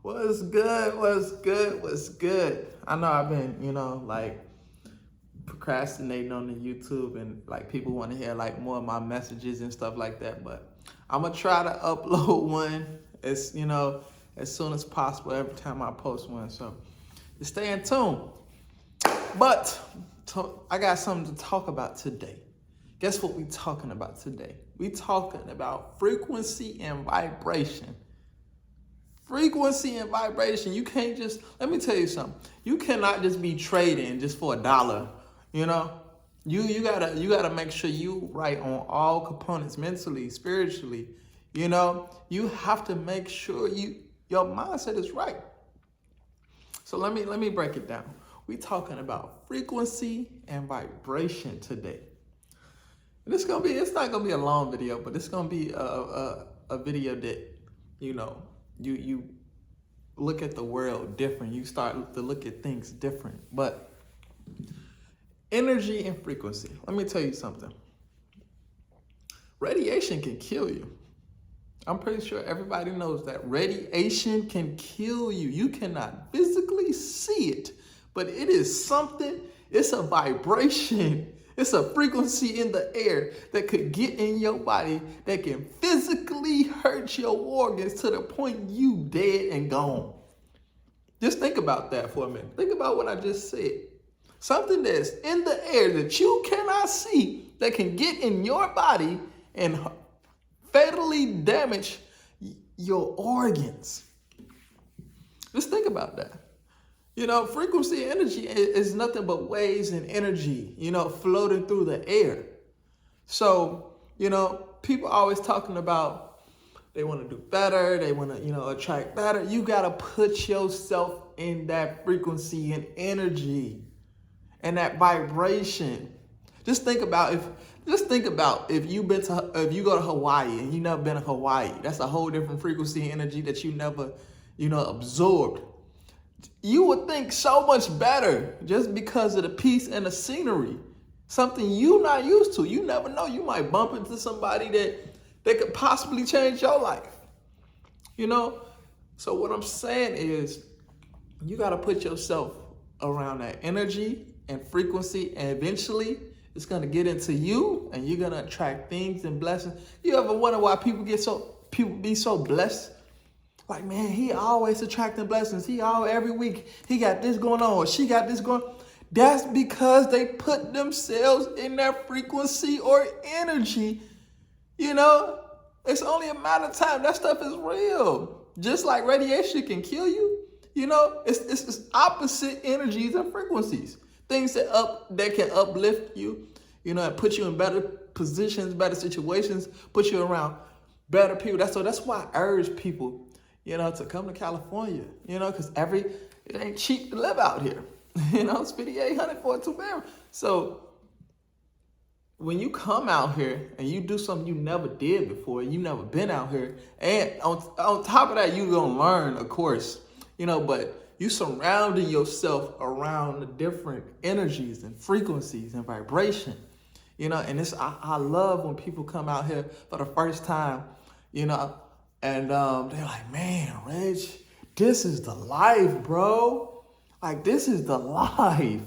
What's good? What's good? What's good? I know I've been, like procrastinating on the YouTube and like people want to hear like more of my messages and stuff like that, but I'm gonna try to upload one as soon as possible every time I post one. So just stay in tune. But I got something to talk about today. Guess what we talking about today? We talking about frequency and vibration. Frequency and vibration. You can't just, let me tell you something. You cannot just be trading just for $1. You know, you gotta make sure you right on all components, mentally, spiritually. You have to make sure your mindset is right. So let me break it down. We talking about frequency and vibration today. And it's not gonna be a long video, but it's gonna be a video that you look at the world different. You start to look at things different. But energy and frequency. Let me tell you something. Radiation can kill you. I'm pretty sure everybody knows that radiation can kill you. You cannot physically see it, but it is something. It's a vibration. It's a frequency in the air that could get in your body that can physically hurt your organs to the point you dead and gone. Just think about that for a minute. Think about what I just said. Something that's in the air that you cannot see that can get in your body and fatally damage your organs. Just think about that. Frequency and energy is nothing but waves and energy, floating through the air. So, people always talking about they want to do better, they want to, attract better. You got to put yourself in that frequency and energy and that vibration. Just think about if you go to Hawaii and you never been to Hawaii. That's a whole different frequency and energy that you never, absorbed. You would think so much better just because of the peace and the scenery. Something you're not used to. You never know. You might bump into somebody that could possibly change your life. So what I'm saying is you got to put yourself around that energy and frequency, and eventually it's going to get into you and you're going to attract things and blessings. You ever wonder why people be so blessed? Like, man, he always attracting blessings. Every week, he got this going on, or she got this going on. That's because they put themselves in that frequency or energy. It's only a matter of time. That stuff is real. Just like radiation can kill you, it's opposite energies and frequencies. Things that can uplift you, and put you in better positions, better situations, put you around better people. That's why I urge people, to come to California, because it ain't cheap to live out here. It's $5,800 for a 2-bedroom. So when you come out here and you do something you never did before, you never been out here, and on top of that, you're going to learn, of course, but you surrounding yourself around the different energies and frequencies and vibration, and I love when people come out here for the first time, and they're like, man, Reg, this is the life, bro. Like, this is the life,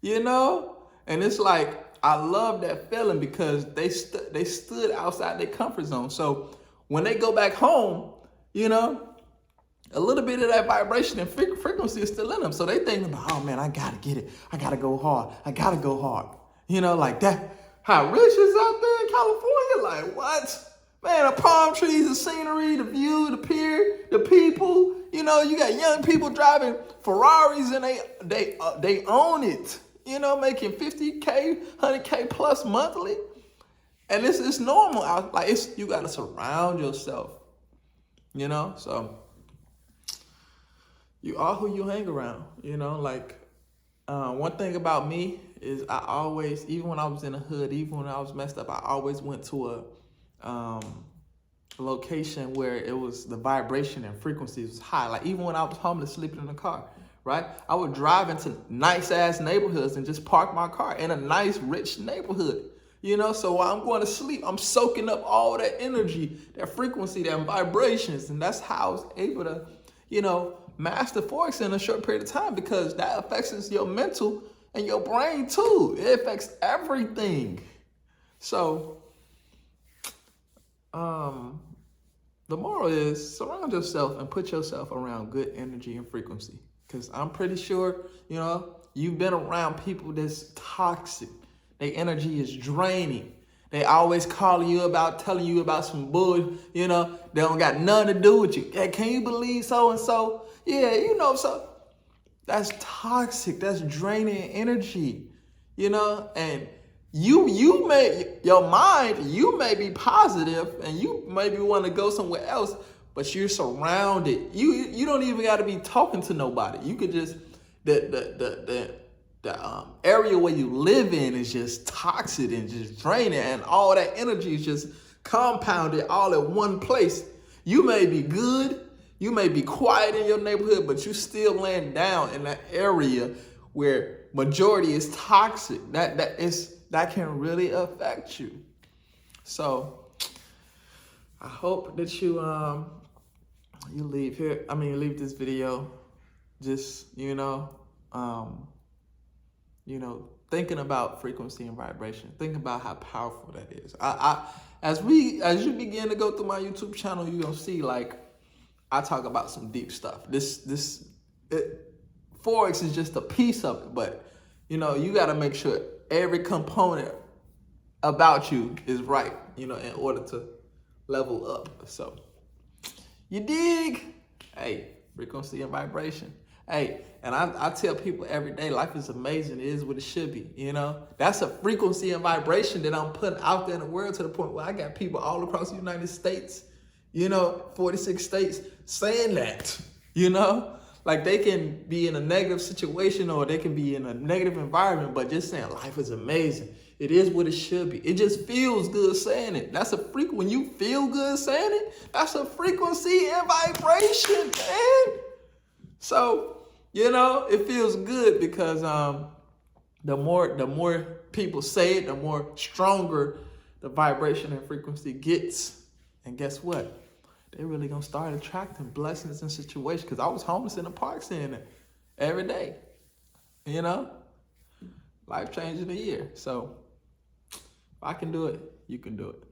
And it's like, I love that feeling because they stood outside their comfort zone. So when they go back home, a little bit of that vibration and frequency is still in them. So they thinking about, oh, man, I got to get it. I got to go hard. I got to go hard. Like that. How rich is out there in California? Like, what? Man, the palm trees, the scenery, the view, the pier, the people. You got young people driving Ferraris and they own it. Making $50K, $100K plus monthly. And it's normal. You got to surround yourself. So you are who you hang around. One thing about me is I always, even when I was in the hood, even when I was messed up, I always went to a location where it was the vibration and frequency was high. Like even when I was homeless, sleeping in the car, right? I would drive into nice ass neighborhoods and just park my car in a nice, rich neighborhood. So while I'm going to sleep, I'm soaking up all that energy, that frequency, that vibrations. And that's how I was able to, master Forex in a short period of time, because that affects your mental and your brain too. It affects everything. So, the moral is surround yourself and put yourself around good energy and frequency. Because I'm pretty sure, you've been around people that's toxic. Their energy is draining. They always telling you about some bull, they don't got nothing to do with you. Hey, can you believe so-and-so? Yeah, so that's toxic. That's draining energy, and you may be positive and you maybe want to go somewhere else, but you're surrounded. You don't even got to be talking to nobody. You could just, the area where you live in is just toxic and just draining, and all that energy is just compounded all at one place. You may be good, you may be quiet in your neighborhood, but you still laying down in that area where majority is toxic. That can really affect you. So I hope that you leave this video just thinking about frequency and vibration. Think about how powerful that is. As you begin to go through my YouTube channel, you're gonna see I talk about some deep stuff. Forex is just a piece of it, but you got to make sure every component about you is right, in order to level up. So, you dig? Hey, frequency and vibration. Hey, and I tell people every day, life is amazing. It is what it should be, That's a frequency and vibration that I'm putting out there in the world, to the point where I got people all across the United States, 46 states saying that, Like, they can be in a negative situation or they can be in a negative environment, but just saying life is amazing. It is what it should be. It just feels good saying it. That's a when you feel good saying it, that's a frequency and vibration, man. So, it feels good because the more people say it, the more stronger the vibration and frequency gets. And guess what? They're really going to start attracting blessings and situations. Because I was homeless in the park saying it every day. Life changing a year. So if I can do it, you can do it.